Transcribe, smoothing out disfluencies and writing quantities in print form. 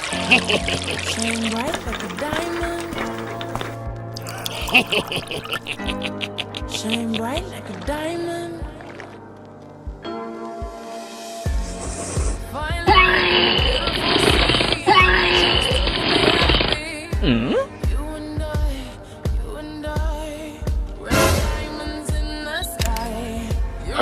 Shine bright like a diamond. Shine bright like a diamond. Hmm? You and I, we're diamonds in the sky. You're